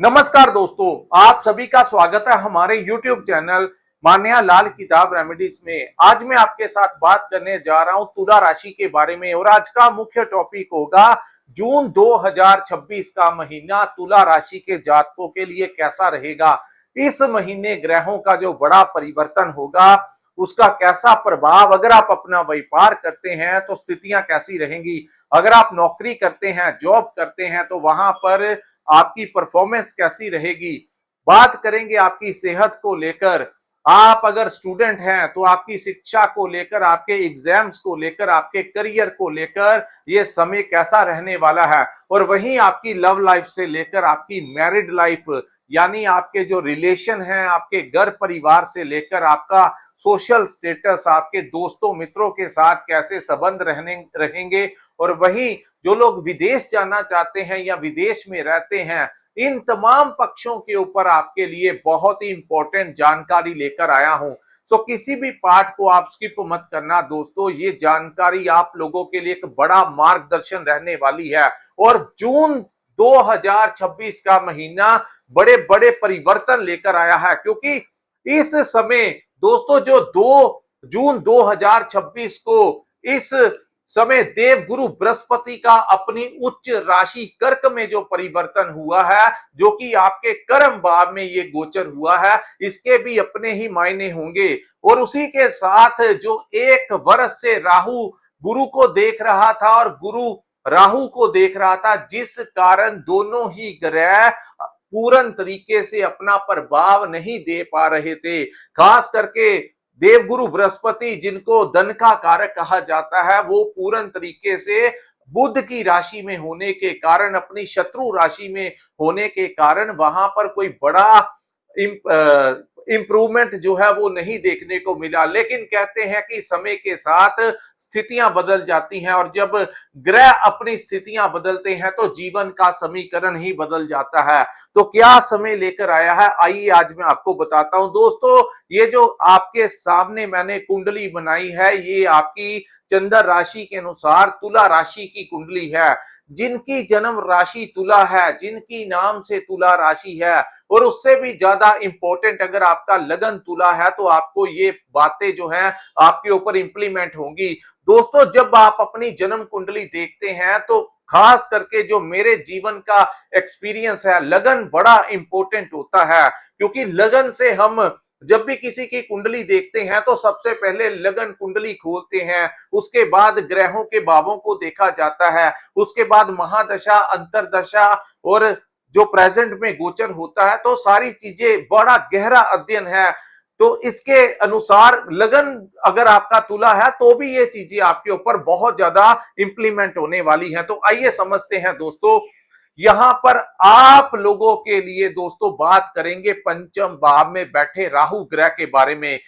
नमस्कार दोस्तों, आप सभी का स्वागत है हमारे YouTube चैनल मान्या लाल किताब रेमेडीज में। आज मैं आपके साथ बात करने जा रहा हूं तुला राशि के बारे में और आज का मुख्य टॉपिक होगा जून 2026 का महीना तुला राशि के जातकों के लिए कैसा रहेगा। इस महीने ग्रहों का जो बड़ा परिवर्तन होगा उसका कैसा प्रभाव, अगर आप अपना व्यापार करते हैं तो स्थितियां कैसी रहेंगी, अगर आप नौकरी करते हैं, जॉब करते हैं तो वहां पर आपकी परफॉर्मेंस कैसी रहेगी। बात करेंगे आपकी सेहत को लेकर, आप अगर स्टूडेंट हैं तो आपकी शिक्षा को लेकर, आपके एग्जाम्स को लेकर, आपके करियर को लेकर ये समय कैसा रहने वाला है। और वहीं आपकी लव लाइफ से लेकर आपकी मैरिड लाइफ, यानी आपके जो रिलेशन हैं, आपके घर परिवार से लेकर आपका सोशल स्टेटस, आपके दोस्तों मित्रों के साथ कैसे संबंध रहेंगे। और वहीं जो लोग विदेश जाना चाहते हैं या विदेश में रहते हैं, इन तमाम पक्षों के ऊपर आपके लिए बहुत ही इंपॉर्टेंट जानकारी लेकर आया हूं। सो किसी भी पार्ट को आप स्किप मत करना दोस्तों, ये जानकारी आप लोगों के लिए एक बड़ा मार्गदर्शन रहने वाली है। और जून 2026 का महीना बड़े बड़े परिवर्तन लेकर आया है, क्योंकि इस समय दोस्तों जो 2 जून 2026 को इस समय देवगुरु बृहस्पति का अपनी उच्च राशि कर्क में जो परिवर्तन हुआ है, जो कि आपके कर्म भाव में ये गोचर हुआ है, इसके भी अपने ही मायने होंगे। और उसी के साथ जो एक वर्ष से राहु गुरु को देख रहा था और गुरु राहु को देख रहा था, जिस कारण दोनों ही ग्रह पूर्ण तरीके से अपना प्रभाव नहीं दे पा रहे थे। खास करके देवगुरु बृहस्पति, जिनको धन का कारक कहा जाता है, वो पूर्ण तरीके से बुध की राशि में होने के कारण, अपनी शत्रु राशि में होने के कारण वहां पर कोई बड़ा इंप्रूवमेंट जो है वो नहीं देखने को मिला। लेकिन कहते हैं कि समय के साथ स्थितियां बदल जाती हैं और जब ग्रह अपनी स्थितियां बदलते हैं तो जीवन का समीकरण ही बदल जाता है। तो क्या समय लेकर आया है, आइए आज मैं आपको बताता हूं दोस्तों। ये जो आपके सामने मैंने कुंडली बनाई है, ये आपकी चंद्र राशि के अनुसार तुला राशि की कुंडली है। जिनकी जन्म राशि तुला है, जिनकी नाम से तुला राशि है, और उससे भी ज्यादा इंपॉर्टेंट अगर आपका लगन तुला है तो आपको ये बातें जो हैं आपके ऊपर इंप्लीमेंट होंगी। दोस्तों जब आप अपनी जन्म कुंडली देखते हैं तो खास करके जो मेरे जीवन का एक्सपीरियंस है, लगन बड़ा इंपॉर्टेंट होता है। क्योंकि लगन से हम जब भी किसी की कुंडली देखते हैं तो सबसे पहले लगन कुंडली खोलते हैं, उसके बाद ग्रहों के भावों को देखा जाता है, उसके बाद महादशा, अंतरदशा और जो प्रेजेंट में गोचर होता है, तो सारी चीजें बड़ा गहरा अध्ययन है। तो इसके अनुसार लगन अगर आपका तुला है तो भी ये चीजें आपके ऊपर बहुत ज्यादा इंप्लीमेंट होने वाली हैं। तो आइए समझते हैं दोस्तों, यहां पर आप लोगों के लिए दोस्तों बात करेंगे पंचम भाव में बैठे राहु ग्रह के बारे में।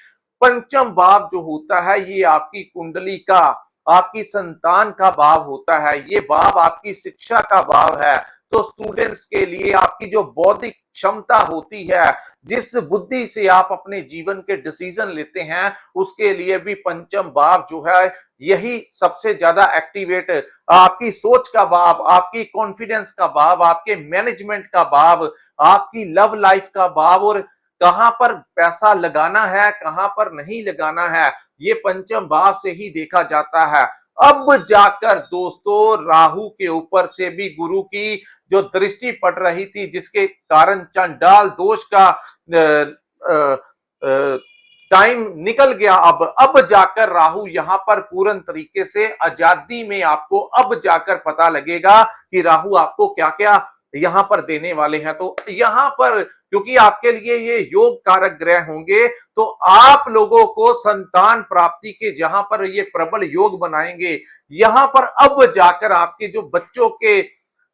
पंचम भाव जो होता है ये आपकी कुंडली का, आपकी संतान का भाव होता है। ये भाव आपकी शिक्षा का भाव है। तो स्टूडेंट्स के लिए आपकी जो बौद्धिक क्षमता होती है, जिस बुद्धि से आप अपने जीवन के डिसीजन लेते हैं, उसके लिए भी पंचम भाव जो है यही सबसे ज्यादा एक्टिवेट, आपकी सोच का भाव, आपकी कॉन्फिडेंस का भाव, आपके मैनेजमेंट का भाव, आपकी लव लाइफ का भाव, और कहां पर पैसा लगाना है, कहां पर नहीं लगाना है, ये पंचम भाव से ही देखा जाता है। अब जाकर दोस्तों राहु के ऊपर से भी गुरु की जो दृष्टि पड़ रही थी, जिसके कारण चंडाल दोष का टाइम निकल गया। अब जाकर राहु यहां पर पूर्ण तरीके से आजादी में, आपको अब जाकर पता लगेगा कि राहु आपको क्या क्या यहां पर देने वाले हैं। तो यहां पर क्योंकि आपके लिए ये योग कारक ग्रह होंगे, तो आप लोगों को संतान प्राप्ति के जहां पर ये प्रबल योग बनाएंगे, यहां पर अब जाकर आपके जो बच्चों के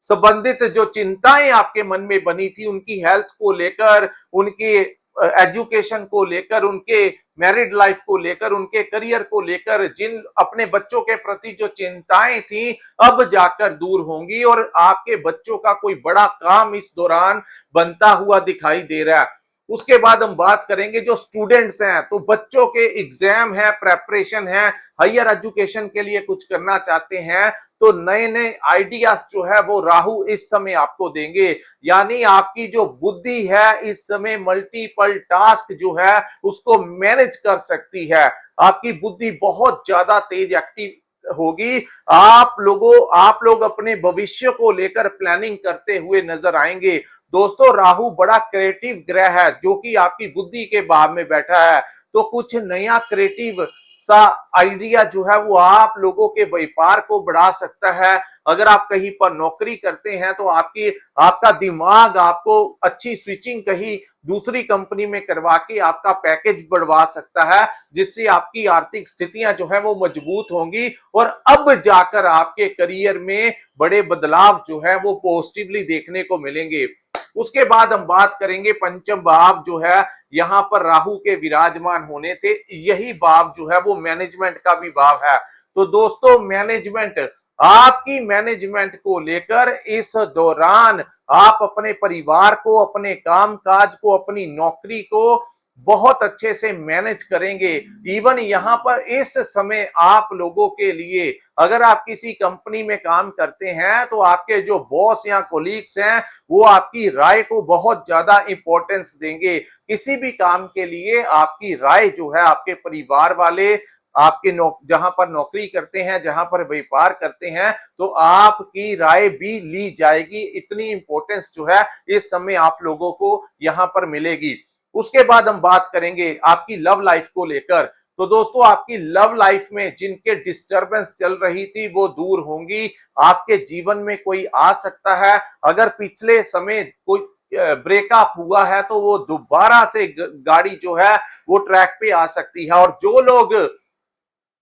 संबंधित जो चिंताएं आपके मन में बनी थी, उनकी हेल्थ को लेकर, उनकी एजुकेशन को लेकर, उनके मैरिड लाइफ को लेकर, उनके करियर को लेकर, जिन अपने बच्चों के प्रति जो चिंताएं थी, अब जाकर दूर होंगी और आपके बच्चों का कोई बड़ा काम इस दौरान बनता हुआ दिखाई दे रहा है। उसके बाद हम बात करेंगे जो स्टूडेंट्स हैं, तो बच्चों के एग्जाम है, प्रेपरेशन है, हायर एजुकेशन के लिए कुछ करना चाहते हैं, तो नए नए आइडियाज जो है वो राहु इस समय आपको देंगे। यानी आपकी जो बुद्धि है इस समय मल्टीपल टास्क जो है उसको मैनेज कर सकती है। आपकी बुद्धि बहुत ज्यादा तेज एक्टिव होगी। आप लोग अपने भविष्य को लेकर प्लानिंग करते हुए नजर आएंगे। दोस्तों, राहु बड़ा क्रिएटिव ग्रह है जो कि आपकी बुद्धि के भाव में बैठा है। तो कुछ नया क्रिएटिव सा आइडिया जो है वो आप लोगों के व्यापार को बढ़ा सकता है। अगर आप कहीं पर नौकरी करते हैं तो आपका दिमाग आपको अच्छी स्विचिंग कहीं दूसरी कंपनी में करवा के आपका पैकेज बढ़वा सकता है, जिससे आपकी आर्थिक स्थितियां जो है वो मजबूत होंगी और अब जाकर आपके करियर में बड़े बदलाव जो है वो पॉजिटिवली देखने को मिलेंगे। उसके बाद हम बात करेंगे पंचम भाव जो है, यहां पर राहु के विराजमान होने थे, यही भाव जो है वो मैनेजमेंट का भी भाव है। तो दोस्तों, आपकी मैनेजमेंट को लेकर इस दौरान आप अपने परिवार को, अपने कामकाज को, अपनी नौकरी को बहुत अच्छे से मैनेज करेंगे। इवन यहां पर इस समय आप लोगों के लिए, अगर आप किसी कंपनी में काम करते हैं तो आपके जो बॉस या कोलीग्स हैं वो आपकी राय को बहुत ज्यादा इंपॉर्टेंस देंगे। किसी भी काम के लिए आपकी राय जो है, आपके परिवार वाले आपके जहां पर नौकरी करते हैं, जहां पर व्यापार करते हैं, तो आपकी राय भी ली जाएगी। इतनी इंपॉर्टेंस जो है इस समय आप लोगों को यहां पर मिलेगी। उसके बाद हम बात करेंगे आपकी लव लाइफ को लेकर। तो दोस्तों, आपकी लव लाइफ में जिनके डिस्टरबेंस चल रही थी वो दूर होंगी। आपके जीवन में कोई आ सकता है। अगर पिछले समय कोई ब्रेकअप हुआ है तो वो दोबारा से गाड़ी जो है वो ट्रैक पे आ सकती है। और जो लोग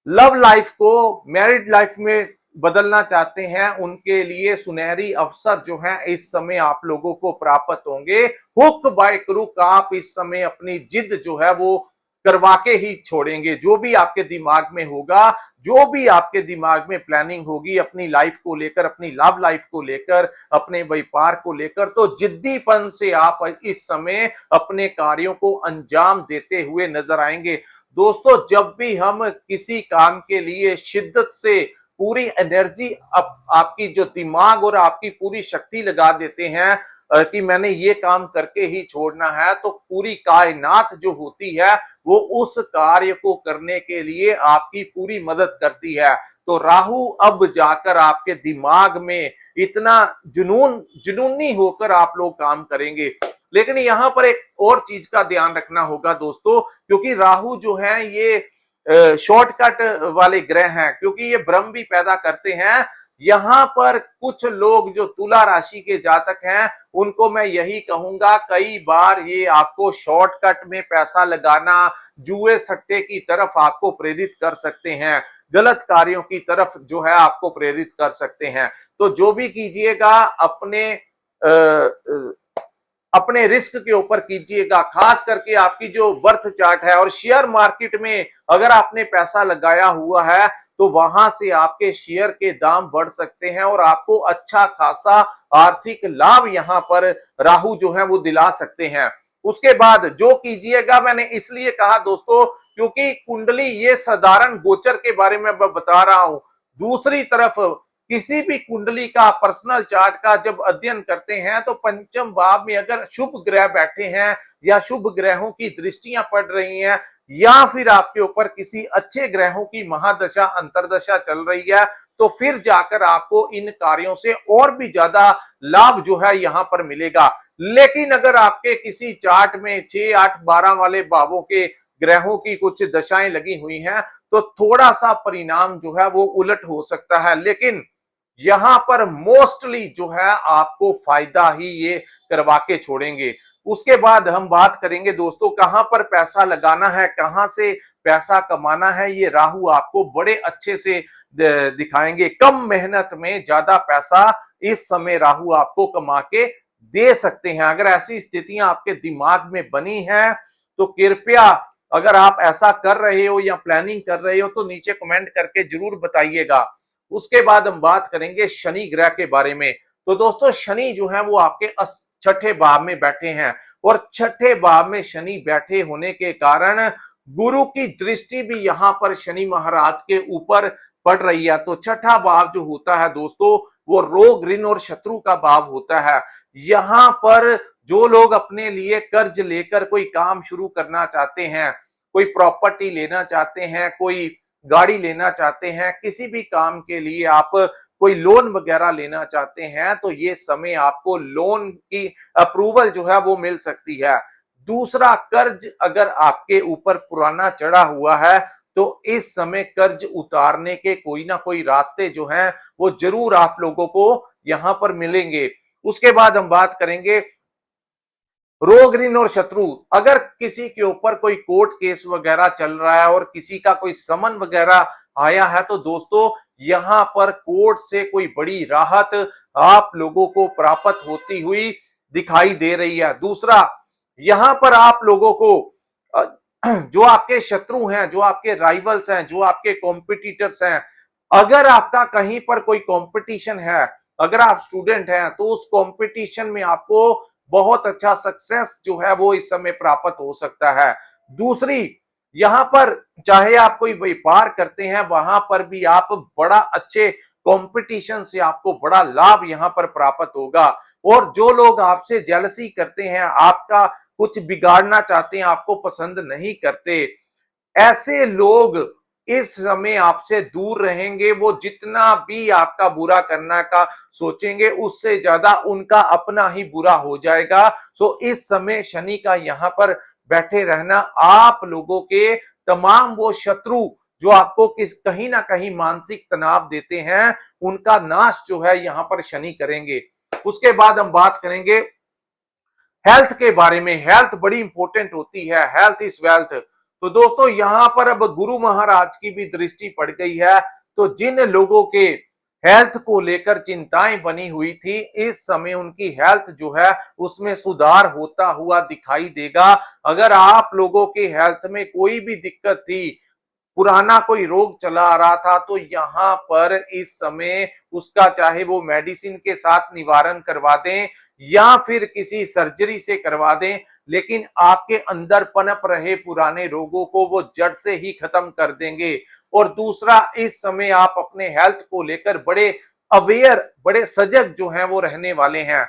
लव लाइफ को मैरिड लाइफ में बदलना चाहते हैं उनके लिए सुनहरी अवसर जो है इस समय आप लोगों को प्राप्त होंगे। हुक बाय क्रुक आप इस समय अपनी जिद जो है वो करवा के ही छोड़ेंगे। जो भी आपके दिमाग में होगा, जो भी आपके दिमाग में प्लानिंग होगी अपनी लाइफ को लेकर, अपनी लव लाइफ को लेकर, अपने व्यापार को लेकर, तो जिद्दीपन से आप इस समय अपने कार्यों को अंजाम देते हुए नजर आएंगे। दोस्तों, जब भी हम किसी काम के लिए शिद्दत से पूरी एनर्जी आपकी जो दिमाग और आपकी पूरी शक्ति लगा देते हैं कि मैंने ये काम करके ही छोड़ना है, तो पूरी कायनात जो होती है वो उस कार्य को करने के लिए आपकी पूरी मदद करती है। तो राहु अब जाकर आपके दिमाग में इतना जुनूनी होकर आप लोग काम करेंगे। लेकिन यहां पर एक और चीज का ध्यान रखना होगा दोस्तों, क्योंकि राहु जो है ये शॉर्टकट वाले ग्रह हैं, क्योंकि ये भ्रम भी पैदा करते हैं। यहां पर कुछ लोग जो तुला राशि के जातक हैं उनको मैं यही कहूंगा, कई बार ये आपको शॉर्टकट में पैसा लगाना, जुए सट्टे की तरफ आपको प्रेरित कर सकते हैं, गलत कार्यों की तरफ जो है आपको प्रेरित कर सकते हैं। तो जो भी कीजिएगा अपने रिस्क के ऊपर कीजिएगा। खास करके आपकी जो बर्थ चार्ट है और शेयर मार्केट में अगर आपने पैसा लगाया हुआ है तो वहां से आपके शेयर के दाम बढ़ सकते हैं और आपको अच्छा खासा आर्थिक लाभ यहां पर राहु जो है वो दिला सकते हैं। उसके बाद जो कीजिएगा, मैंने इसलिए कहा दोस्तों क्योंकि कुंडली ये साधारण गोचर के बारे में बता रहा हूं। दूसरी तरफ किसी भी कुंडली का पर्सनल चार्ट का जब अध्ययन करते हैं तो पंचम भाव में अगर शुभ ग्रह बैठे हैं या शुभ ग्रहों की दृष्टियां पड़ रही हैं या फिर आपके ऊपर किसी अच्छे ग्रहों की महादशा अंतरदशा चल रही है, तो फिर जाकर आपको इन कार्यों से और भी ज्यादा लाभ जो है यहां पर मिलेगा। लेकिन अगर आपके किसी चार्ट में 6, 8, 12 वाले भावों के ग्रहों की कुछ दशाएं लगी हुई हैं तो थोड़ा सा परिणाम जो है वो उलट हो सकता है। लेकिन यहां पर मोस्टली जो है आपको फायदा ही ये करवा के छोड़ेंगे। उसके बाद हम बात करेंगे दोस्तों कहां पर पैसा लगाना है, कहां से पैसा कमाना है, ये राहु आपको बड़े अच्छे से दिखाएंगे। कम मेहनत में ज्यादा पैसा इस समय राहु आपको कमा के दे सकते हैं। अगर ऐसी स्थितियां आपके दिमाग में बनी हैं तो कृपया, अगर आप ऐसा कर रहे हो या प्लानिंग कर रहे हो तो नीचे कमेंट करके जरूर बताइएगा। उसके बाद हम बात करेंगे शनि ग्रह के बारे में। तो दोस्तों, शनि जो है वो आपके छठे भाव में बैठे हैं और छठे भाव में शनि बैठे होने के कारण गुरु की दृष्टि भी यहां पर शनि महाराज के ऊपर पड़ रही है। तो छठा भाव जो होता है दोस्तों, वो रोग, ऋण और शत्रु का भाव होता है। यहाँ पर जो लोग अपने लिए कर्ज लेकर कोई काम शुरू करना चाहते हैं, कोई प्रॉपर्टी लेना चाहते हैं, कोई गाड़ी लेना चाहते हैं, किसी भी काम के लिए आप कोई लोन वगैरह लेना चाहते हैं, तो ये समय आपको लोन की अप्रूवल जो है वो मिल सकती है। दूसरा, कर्ज अगर आपके ऊपर पुराना चढ़ा हुआ है तो इस समय कर्ज उतारने के कोई ना कोई रास्ते जो हैं वो जरूर आप लोगों को यहां पर मिलेंगे। उसके बाद हम बात करेंगे रोग, ऋण और शत्रु। अगर किसी के ऊपर कोई कोर्ट केस वगैरह चल रहा है और किसी का कोई समन वगैरह आया है, तो दोस्तों यहां पर कोर्ट से कोई बड़ी राहत आप लोगों को प्राप्त होती हुई दिखाई दे रही है। दूसरा, यहां पर आप लोगों को जो आपके शत्रु हैं, जो आपके राइवल्स हैं, जो आपके कॉम्पिटिटर्स हैं, अगर आपका कहीं पर कोई कंपटीशन है, अगर आप स्टूडेंट हैं, तो उस कंपटीशन में आपको बहुत अच्छा सक्सेस जो है वो इस समय प्राप्त हो सकता है। दूसरी, यहां पर चाहे आप कोई व्यापार करते हैं, वहां पर भी आप बड़ा अच्छे कंपटीशन से आपको बड़ा लाभ यहां पर प्राप्त होगा। और जो लोग आपसे जेलसी करते हैं, आपका कुछ बिगाड़ना चाहते हैं, आपको पसंद नहीं करते, ऐसे लोग इस समय आपसे दूर रहेंगे। वो जितना भी आपका बुरा करना का सोचेंगे, उससे ज्यादा उनका अपना ही बुरा हो जाएगा। सो इस समय शनि का यहां पर बैठे रहना आप लोगों के तमाम वो शत्रु जो आपको कहीं ना कहीं मानसिक तनाव देते हैं, उनका नाश जो है यहां पर शनि करेंगे। उसके बाद हम बात करेंगे हेल्थ के बारे में। हेल्थ बड़ी इंपॉर्टेंट होती है, हेल्थ इज वेल्थ। तो दोस्तों यहां पर अब गुरु महाराज की भी दृष्टि पड़ गई है, तो जिन लोगों के हेल्थ को लेकर चिंताएं बनी हुई थी, इस समय उनकी हेल्थ जो है उसमें सुधार होता हुआ दिखाई देगा। अगर आप लोगों के हेल्थ में कोई भी दिक्कत थी, पुराना कोई रोग चला आ रहा था, तो यहाँ पर इस समय उसका चाहे वो मेडिसिन के साथ निवारण करवा दें या फिर किसी सर्जरी से करवा दें, लेकिन आपके अंदर पनप रहे पुराने रोगों को वो जड़ से ही खत्म कर देंगे। और दूसरा, इस समय आप अपने हेल्थ को लेकर बड़े अवेयर, बड़े सजग जो हैं वो रहने वाले हैं।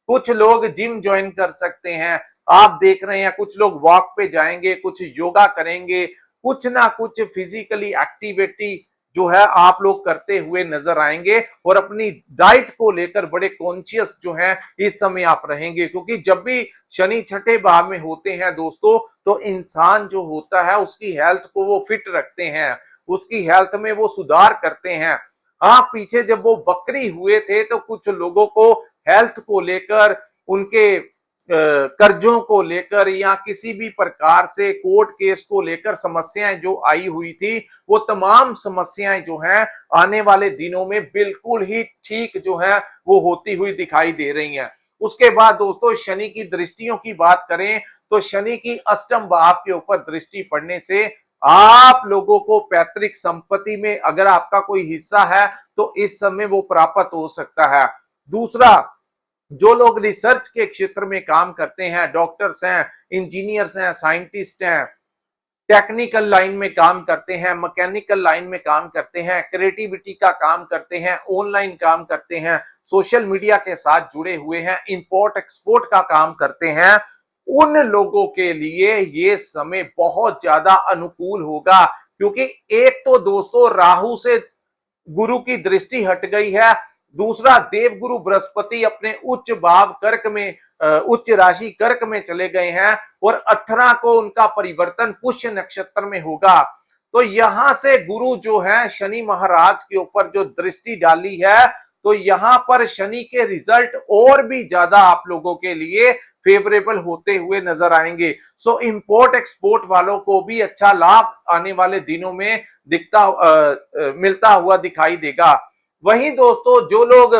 कुछ लोग जिम ज्वाइन कर सकते हैं, आप देख रहे हैं कुछ लोग वॉक पे जाएंगे, कुछ योगा करेंगे, कुछ ना कुछ फिजिकली एक्टिविटी जो है आप लोग करते हुए नजर आएंगे। और अपनी डाइट को लेकर बड़े कॉन्शियस जो है इस समय आप रहेंगे, क्योंकि जब भी शनि छठे भाव में होते हैं दोस्तों, तो इंसान जो होता है उसकी हेल्थ को वो फिट रखते हैं, उसकी हेल्थ में वो सुधार करते हैं। हाँ, पीछे जब वो वक्री हुए थे तो कुछ लोगों को हेल्थ को लेकर, उनके कर्जों को लेकर या किसी भी प्रकार से कोर्ट केस को लेकर समस्याएं जो आई हुई थी, वो तमाम समस्याएं जो हैं आने वाले दिनों में बिल्कुल ही ठीक जो है वो होती हुई दिखाई दे रही हैं। उसके बाद दोस्तों शनि की दृष्टियों की बात करें, तो शनि की अष्टम भाव के ऊपर दृष्टि पड़ने से आप लोगों को पैतृक संपत्ति में अगर आपका कोई हिस्सा है तो इस समय वो प्राप्त हो सकता है। दूसरा, जो लोग रिसर्च के क्षेत्र में काम करते हैं, डॉक्टर्स हैं, इंजीनियर्स हैं, साइंटिस्ट हैं, टेक्निकल लाइन में काम करते हैं, मैकेनिकल लाइन में काम करते हैं, क्रिएटिविटी का काम करते हैं, ऑनलाइन काम करते हैं, सोशल मीडिया के साथ जुड़े हुए हैं, इंपोर्ट एक्सपोर्ट का काम करते हैं, उन लोगों के लिए ये समय बहुत ज्यादा अनुकूल होगा। क्योंकि एक तो दोस्तों राहु से गुरु की दृष्टि हट गई है, दूसरा देवगुरु बृहस्पति अपने उच्च भाव कर्क में, उच्च राशि कर्क में चले गए हैं, और 18 को उनका परिवर्तन पुष्य नक्षत्र में होगा। तो यहां से गुरु जो है शनि महाराज के ऊपर जो दृष्टि डाली है, तो यहां पर शनि के रिजल्ट और भी ज्यादा आप लोगों के लिए फेवरेबल होते हुए नजर आएंगे। सो इंपोर्ट एक्सपोर्ट वालों को भी अच्छा लाभ आने वाले दिनों में मिलता हुआ दिखाई देगा। वहीं दोस्तों जो लोग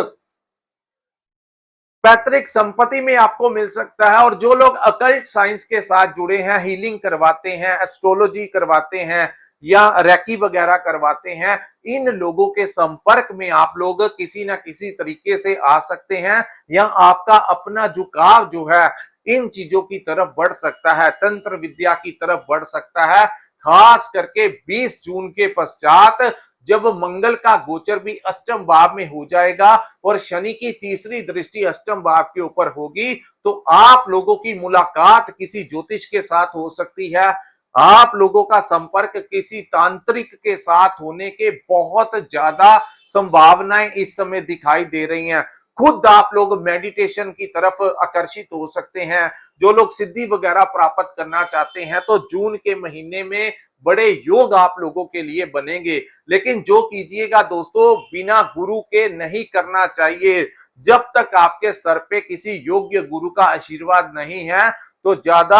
पैतृक संपत्ति में आपको मिल सकता है, और जो लोग अकल्ट साइंस के साथ जुड़े हैं, हीलिंग करवाते हैं, एस्ट्रोलॉजी करवाते हैं या रेकी वगैरह करवाते हैं, इन लोगों के संपर्क में आप लोग किसी ना किसी तरीके से आ सकते हैं, या आपका अपना झुकाव जो है इन चीजों की तरफ बढ़ सकता है, तंत्र विद्या की तरफ बढ़ सकता है। खास करके 20 जून के पश्चात जब मंगल का गोचर भी अष्टम भाव में हो जाएगा और शनि की तीसरी दृष्टि अष्टम भाव के ऊपर होगी, तो आप लोगों की मुलाकात किसी ज्योतिष के साथ हो सकती है। आप लोगों का संपर्क किसी तांत्रिक के साथ होने के बहुत ज्यादा संभावनाएं इस समय दिखाई दे रही हैं। खुद आप लोग मेडिटेशन की तरफ आकर्षित हो सकते हैं। जो लोग सिद्धि वगैरह प्राप्त करना चाहते हैं तो जून के महीने में बड़े योग आप लोगों के लिए बनेंगे। लेकिन जो कीजिएगा दोस्तों, बिना गुरु के नहीं करना चाहिए। जब तक आपके सर पे किसी योग्य गुरु का आशीर्वाद नहीं है, तो ज्यादा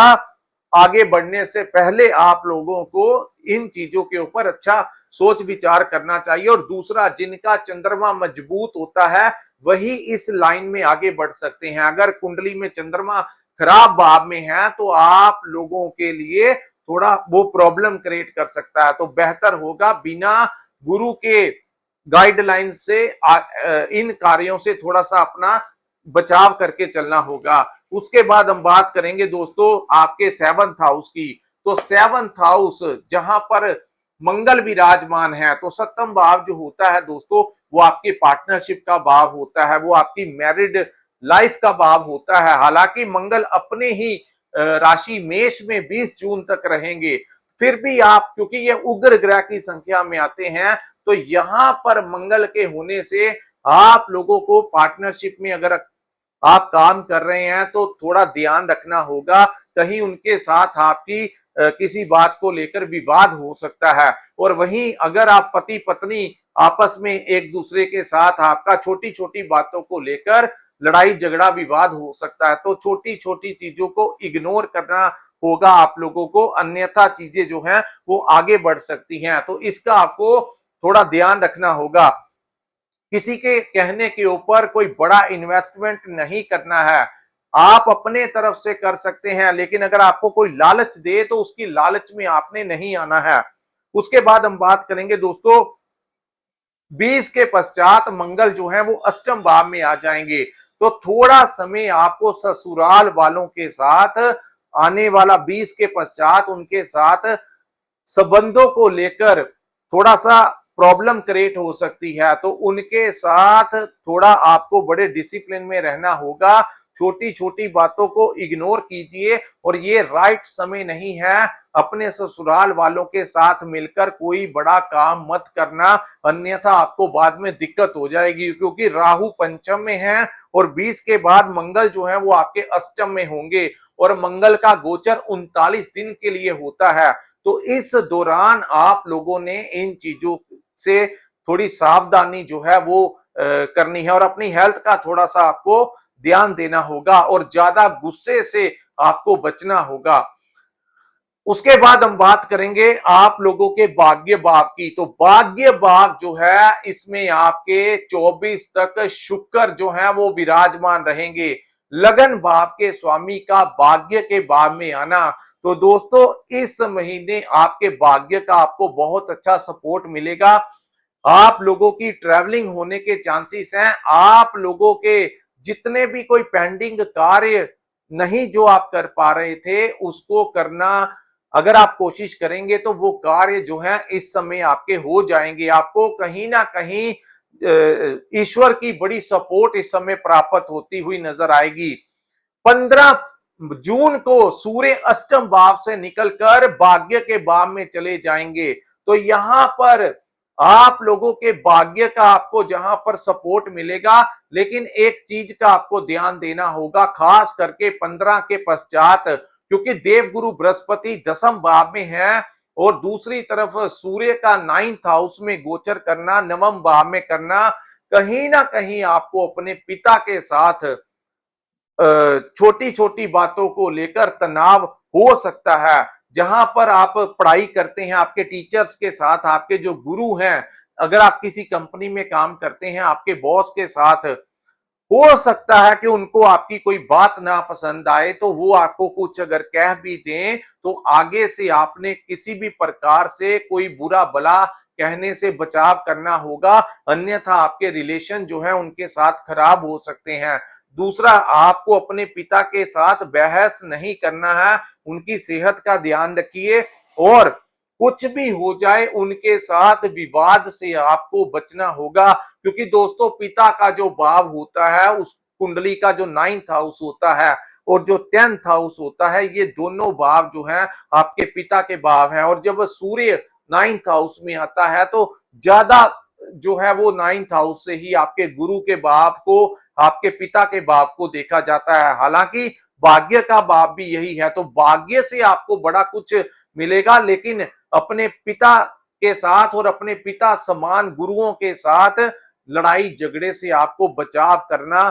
आगे बढ़ने से पहले आप लोगों को इन चीजों के ऊपर अच्छा सोच विचार करना चाहिए। और दूसरा, जिनका चंद्रमा मजबूत होता है वही इस लाइन में आगे बढ़ सकते हैं। अगर कुंडली में चंद्रमा खराब भाव में है तो आप लोगों के लिए थोड़ा वो प्रॉब्लम क्रिएट कर सकता है। तो बेहतर होगा बिना गुरु के गाइडलाइन से इन कार्यों से थोड़ा सा अपना बचाव करके चलना होगा। उसके बाद हम बात करेंगे दोस्तों आपके 7th हाउस की। तो 7th हाउस जहां पर मंगल विराजमान है, तो 7th भाव जो होता है दोस्तों, वो आपकी पार्टनरशिप का भाव होता है, वो आपकी मैरिड लाइफ का भाव होता है। हालांकि मंगल अपने ही राशि मेष में 20 जून तक रहेंगे, फिर भी आप, क्योंकि ये उग्र ग्रह की संख्या में आते हैं, तो यहां पर मंगल के होने से आप लोगों को पार्टनरशिप में अगर आप काम कर रहे हैं तो थोड़ा ध्यान रखना होगा। कहीं उनके साथ आपकी किसी बात को लेकर विवाद हो सकता है। और वहीं अगर आप पति पत्नी आपस में एक दूसरे के साथ आपका छोटी छोटी बातों को लेकर लड़ाई झगड़ा विवाद हो सकता है, तो छोटी छोटी चीजों को इग्नोर करना होगा आप लोगों को, अन्यथा चीजें जो हैं वो आगे बढ़ सकती हैं। तो इसका आपको थोड़ा ध्यान रखना होगा। किसी के कहने के ऊपर कोई बड़ा इन्वेस्टमेंट नहीं करना है। आप अपने तरफ से कर सकते हैं, लेकिन अगर आपको कोई लालच दे तो उसकी लालच में आपने नहीं आना है। उसके बाद हम बात करेंगे दोस्तों 20 के पश्चात मंगल जो है वो अष्टम भाव में आ जाएंगे। तो थोड़ा समय आपको ससुराल वालों के साथ आने वाला 20 के पश्चात उनके साथ संबंधों को लेकर थोड़ा सा प्रॉब्लम क्रिएट हो सकती है। तो उनके साथ थोड़ा आपको बड़े डिसिप्लिन में रहना होगा। छोटी छोटी बातों को इग्नोर कीजिए और ये राइट समय नहीं है अपने ससुराल वालों के साथ मिलकर कोई बड़ा काम मत करना, अन्यथा आपको बाद में दिक्कत हो जाएगी। क्योंकि राहु पंचम में है और 20 के बाद मंगल जो है वो आपके अष्टम में होंगे और मंगल का गोचर 39 दिन के लिए होता है। तो इस दौरान आप लोगों ने इन चीजों से थोड़ी सावधानी जो है वो करनी है और अपनी हेल्थ का थोड़ा सा आपको ध्यान देना होगा और ज्यादा गुस्से से आपको बचना होगा। उसके बाद हम बात करेंगे आप लोगों के भाग्य भाव की। तो भाग्य भाव जो है इसमें आपके 24 तक शुक्र जो है वो विराजमान रहेंगे। लगन भाव के स्वामी का भाग्य के भाव में आना, तो दोस्तों इस महीने आपके भाग्य का आपको बहुत अच्छा सपोर्ट मिलेगा। आप लोगों की ट्रैवलिंग होने के चांसेस हैं। आप लोगों के जितने भी कोई पेंडिंग कार्य नहीं जो आप कर पा रहे थे उसको करना, अगर आप कोशिश करेंगे तो वो कार्य जो है इस समय आपके हो जाएंगे। आपको कहीं ना कहीं ईश्वर की बड़ी सपोर्ट इस समय प्राप्त होती हुई नजर आएगी। 15 जून को सूर्य अष्टम भाव से निकलकर भाग्य के भाव में चले जाएंगे। तो यहां पर आप लोगों के भाग्य का आपको जहां पर सपोर्ट मिलेगा, लेकिन एक चीज का आपको ध्यान देना होगा, खास करके 15 के पश्चात, क्योंकि देवगुरु बृहस्पति 10th भाव में है और दूसरी तरफ सूर्य का 9th हाउस में गोचर करना, 9th भाव में करना, कहीं ना कहीं आपको अपने पिता के साथ छोटी छोटी बातों को लेकर तनाव हो सकता है। जहां पर आप पढ़ाई करते हैं, आपके टीचर्स के साथ, आपके जो गुरु हैं, अगर आप किसी कंपनी में काम करते हैं, आपके बॉस के साथ हो सकता है कि उनको आपकी कोई बात ना पसंद आए, तो वो आपको कुछ अगर कह भी दें तो आगे से आपने किसी भी प्रकार से कोई बुरा भला कहने से बचाव करना होगा, अन्यथा आपके रिलेशन जो है उनके साथ खराब हो सकते हैं। दूसरा, आपको अपने पिता के साथ बहस नहीं करना है, उनकी सेहत का ध्यान रखिए और कुछ भी हो जाए उनके साथ विवाद से आपको बचना होगा, क्योंकि दोस्तों पिता का जो भाव होता है उस कुंडली का जो 9th हाउस होता है और जो 10th हाउस होता है, ये दोनों भाव जो हैं आपके पिता के भाव हैं। और जब सूर्य 9th हाउस में आता है तो ज्यादा जो है वो 9th हाउस से ही आपके गुरु के भाव को, आपके पिता के भाव को देखा जाता है। हालांकि भाग्य का भाव भी यही है, तो भाग्य से आपको बड़ा कुछ मिलेगा, लेकिन अपने पिता के साथ और अपने पिता समान गुरुओं के साथ लड़ाई झगड़े से आपको बचाव करना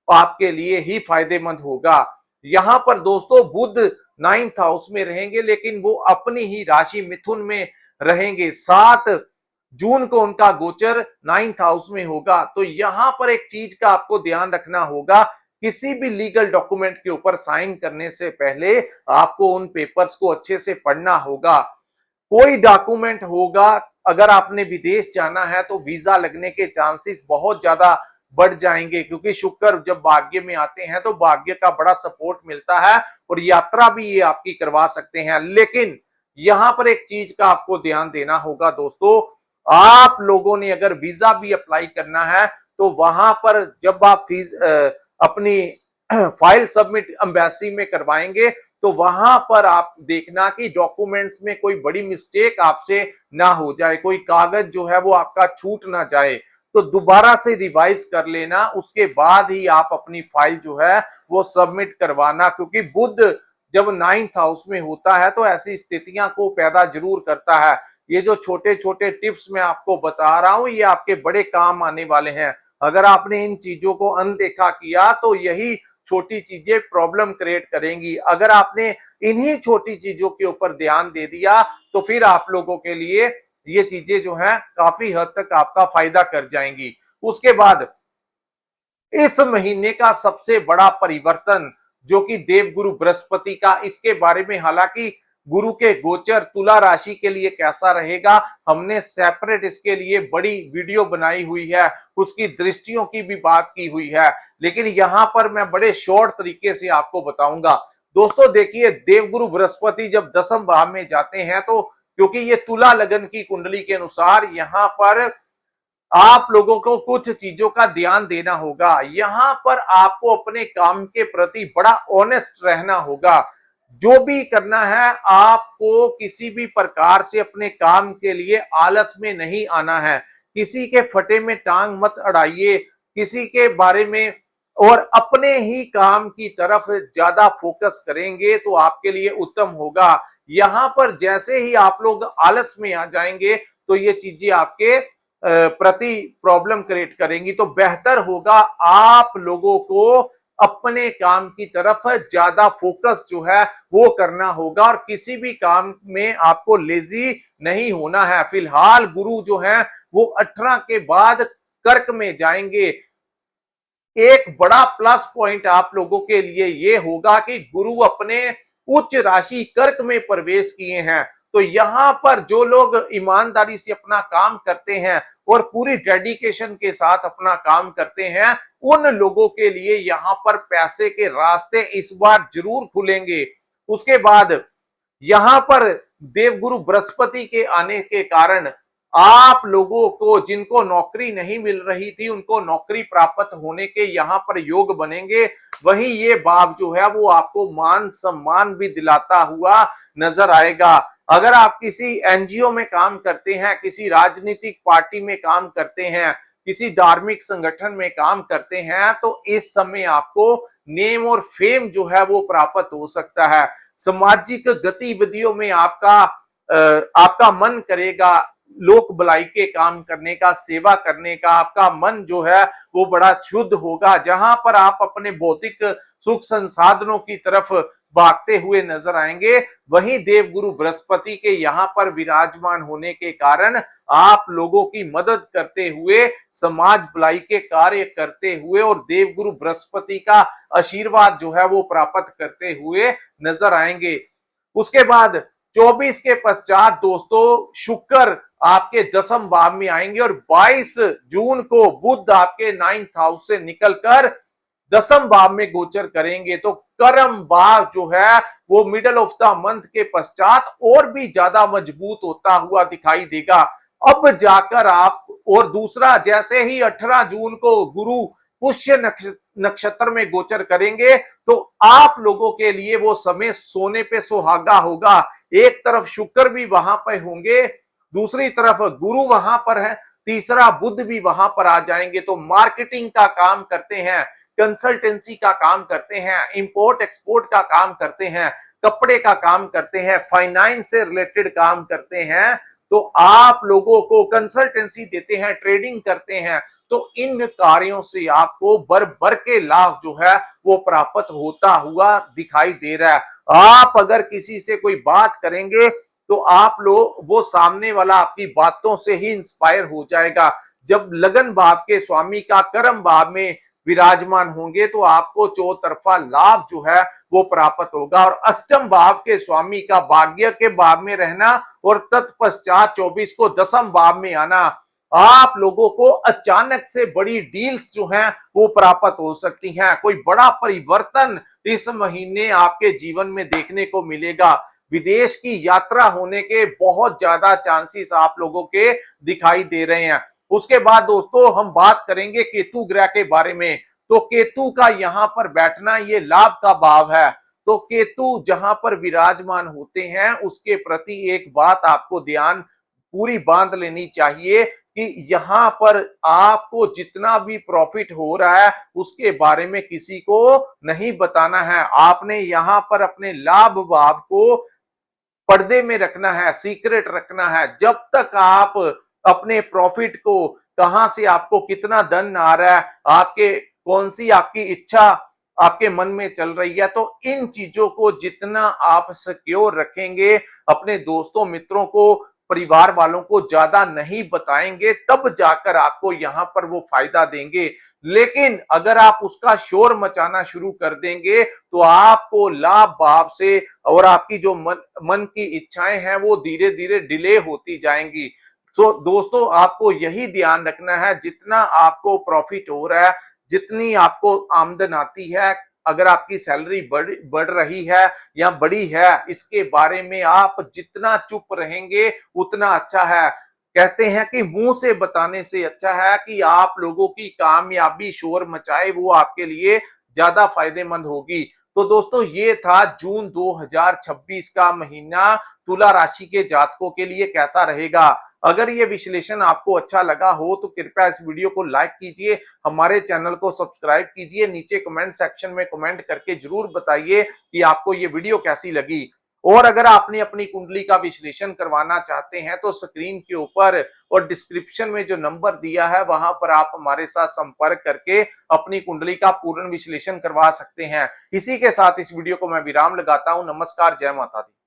आपके लिए ही फायदेमंद होगा। यहां पर दोस्तों बुध 9th हाउस में रहेंगे, लेकिन वो अपनी ही राशि मिथुन में रहेंगे। 7 जून को उनका गोचर 9th हाउस में होगा। तो यहां पर एक चीज का आपको ध्यान रखना होगा, किसी भी लीगल डॉक्यूमेंट के ऊपर साइन करने से पहले आपको उन पेपर्स को अच्छे से पढ़ना होगा। कोई डॉक्यूमेंट होगा, अगर आपने विदेश जाना है तो वीजा लगने के चांसेस बहुत ज्यादा बढ़ जाएंगे, क्योंकि शुक्र जब भाग्य में आते हैं तो भाग्य का बड़ा सपोर्ट मिलता है और यात्रा भी ये आपकी करवा सकते हैं। लेकिन यहां पर एक चीज का आपको ध्यान देना होगा दोस्तों, आप लोगों ने अगर वीजा भी अप्लाई करना है तो वहां पर जब आप अपनी फाइल सबमिट एम्बेसी में करवाएंगे तो वहां पर आप देखना कि डॉक्यूमेंट्स में कोई बड़ी मिस्टेक आपसे ना हो जाए, कोई कागज जो है वो आपका छूट ना जाए। तो दोबारा से रिवाइज कर लेना, उसके बाद ही आप अपनी फाइल जो है वो सबमिट करवाना, क्योंकि बुध जब 9th हाउस में होता है तो ऐसी स्थितियां को पैदा जरूर करता है। ये जो छोटे छोटे टिप्स मैं आपको बता रहा हूं ये आपके बड़े काम आने वाले हैं। अगर आपने इन चीजों को अनदेखा किया तो यही छोटी चीजें प्रॉब्लम क्रिएट करेंगी। अगर आपने इन्हीं छोटी चीजों के ऊपर ध्यान दे दिया तो फिर आप लोगों के लिए ये चीजें जो हैं काफी हद तक आपका फायदा कर जाएंगी। उसके बाद इस महीने का सबसे बड़ा परिवर्तन जो कि देवगुरु बृहस्पति का, इसके बारे में हालांकि गुरु के गोचर तुला राशि के लिए कैसा रहेगा हमने सेपरेट इसके लिए बड़ी वीडियो बनाई हुई है, उसकी दृष्टियों की भी बात की हुई है, लेकिन यहां पर मैं बड़े शॉर्ट तरीके से आपको बताऊंगा। दोस्तों देखिए, देवगुरु बृहस्पति जब 10th भाव में जाते हैं तो क्योंकि ये तुला लगन की कुंडली के अनुसार यहां पर आप लोगों को कुछ चीजों का ध्यान देना होगा। यहां पर आपको अपने काम के प्रति बड़ा ऑनेस्ट रहना होगा। जो भी करना है आपको किसी भी प्रकार से अपने काम के लिए आलस में नहीं आना है। किसी के फटे में टांग मत अड़ाइए, किसी के बारे में, और अपने ही काम की तरफ ज्यादा फोकस करेंगे तो आपके लिए उत्तम होगा। यहां पर जैसे ही आप लोग आलस में आ जाएंगे तो ये चीजें आपके प्रति प्रॉब्लम क्रिएट करेंगी। तो बेहतर होगा आप लोगों को अपने काम की तरफ ज्यादा फोकस जो है वो करना होगा और किसी भी काम में आपको लेजी नहीं होना है। फिलहाल गुरु जो है वो 18 के बाद कर्क में जाएंगे। एक बड़ा प्लस पॉइंट आप लोगों के लिए ये होगा कि गुरु अपने उच्च राशि कर्क में प्रवेश किए हैं। तो यहां पर जो लोग ईमानदारी से अपना काम करते हैं और पूरी डेडिकेशन के साथ अपना काम करते हैं उन लोगों के लिए यहां पर पैसे के रास्ते इस बार जरूर खुलेंगे। उसके बाद यहां पर देवगुरु बृहस्पति के आने के कारण आप लोगों को जिनको नौकरी नहीं मिल रही थी उनको नौकरी प्राप्त होने के यहां पर योग बनेंगे। वहीं ये भाव जो है वो आपको मान सम्मान भी दिलाता हुआ नजर आएगा। अगर आप किसी एनजीओ में काम करते हैं, किसी राजनीतिक पार्टी में काम करते हैं, किसी धार्मिक संगठन में काम करते हैं तो इस समय आपको नेम और फेम जो है वो प्राप्त हो सकता है। सामाजिक गतिविधियों में आपका मन करेगा लोक भलाई के काम करने का, सेवा करने का, आपका मन जो है वो बड़ा शुद्ध होगा। जहां पर आप अपने भौतिक सुख संसाधनों की तरफ भागते हुए नजर आएंगे, वहीं देवगुरु बृहस्पति के यहां पर विराजमान होने के कारण आप लोगों की मदद करते हुए, समाज भलाई के कार्य करते हुए और देवगुरु बृहस्पति का आशीर्वाद जो है वो प्राप्त करते हुए नजर आएंगे। उसके बाद 24 के पश्चात दोस्तों शुक्र आपके 10th भाव में आएंगे और 22 जून को बुध आपके 9th हाउस से निकलकर दसम भाव में गोचर करेंगे तो कर्म भाव जो है वो मिडल ऑफ द मंथ के पश्चात और भी ज्यादा मजबूत होता हुआ दिखाई देगा। अब जाकर आप, और दूसरा, जैसे ही 18 जून को गुरु पुष्य नक्षत्र में गोचर करेंगे तो आप लोगों के लिए वो समय सोने पे सुहागा होगा। एक तरफ शुक्र भी वहां पर होंगे, दूसरी तरफ गुरु वहां पर है, तीसरा बुध भी वहां पर आ जाएंगे। तो मार्केटिंग का काम करते हैं, कंसल्टेंसी का काम करते हैं, इंपोर्ट एक्सपोर्ट का काम करते हैं, कपड़े का काम करते हैं, फाइनेंस से रिलेटेड काम करते हैं, तो आप लोगों को कंसल्टेंसी देते हैं, ट्रेडिंग करते हैं, तो इन कार्यों से आपको भर भर के लाभ जो है वो प्राप्त होता हुआ दिखाई दे रहा है। आप अगर किसी से कोई बात करेंगे तो आप लोग, वो सामने वाला आपकी बातों से ही इंस्पायर हो जाएगा। जब लगन भाव के स्वामी का कर्म भाव में विराजमान होंगे तो आपको चौतरफा लाभ जो है वो प्राप्त होगा। और अष्टम भाव के स्वामी का भाग्य के भाव में रहना और तत्पश्चात 24 को दसम भाव में आना, आप लोगों को अचानक से बड़ी डील्स जो हैं वो प्राप्त हो सकती हैं। कोई बड़ा परिवर्तन इस महीने आपके जीवन में देखने को मिलेगा। विदेश की यात्रा होने के बहुत ज्यादा चांसेस आप लोगों के दिखाई दे रहे हैं। उसके बाद दोस्तों हम बात करेंगे केतु ग्रह के बारे में। तो केतु का यहाँ पर बैठना ये लाभ का भाव है। तो केतु जहां पर विराजमान होते हैं उसके प्रति एक बात आपको ध्यान पूरी बांध लेनी चाहिए कि यहां पर आपको जितना भी प्रॉफिट हो रहा है उसके बारे में किसी को नहीं बताना है। आपने यहां पर अपने लाभ भाव को पर्दे में रखना है, सीक्रेट रखना है। जब तक आप अपने प्रॉफिट को, कहां से आपको कितना धन आ रहा है, आपके कौन सी आपकी इच्छा आपके मन में चल रही है, तो इन चीजों को जितना आप सिक्योर रखेंगे, अपने दोस्तों मित्रों को, परिवार वालों को ज्यादा नहीं बताएंगे, तब जाकर आपको यहां पर वो फायदा देंगे। लेकिन अगर आप उसका शोर मचाना शुरू कर देंगे तो आपको लाभ भाव से और आपकी जो मन की इच्छाएं हैं वो धीरे धीरे डिले होती जाएंगी। सो दोस्तों आपको यही ध्यान रखना है, जितना आपको प्रॉफिट हो रहा है, जितनी आपको आमदन आती है, अगर आपकी सैलरी बढ़ रही है या बड़ी है, इसके बारे में आप जितना चुप रहेंगे उतना अच्छा है। कहते हैं कि मुंह से बताने से अच्छा है कि आप लोगों की कामयाबी शोर मचाए, वो आपके लिए ज्यादा फायदेमंद होगी। तो दोस्तों ये था जून 2026 का महीना तुला राशि के जातकों के लिए कैसा रहेगा। अगर ये विश्लेषण आपको अच्छा लगा हो तो कृपया इस वीडियो को लाइक कीजिए, हमारे चैनल को सब्सक्राइब कीजिए, नीचे कमेंट सेक्शन में कमेंट करके जरूर बताइए कि आपको ये वीडियो कैसी लगी। और अगर आपने अपनी कुंडली का विश्लेषण करवाना चाहते हैं तो स्क्रीन के ऊपर और डिस्क्रिप्शन में जो नंबर दिया है वहां पर आप हमारे साथ संपर्क करके अपनी कुंडली का पूर्ण विश्लेषण करवा सकते हैं। इसी के साथ इस वीडियो को मैं विराम लगाता हूं। नमस्कार, जय माता दी।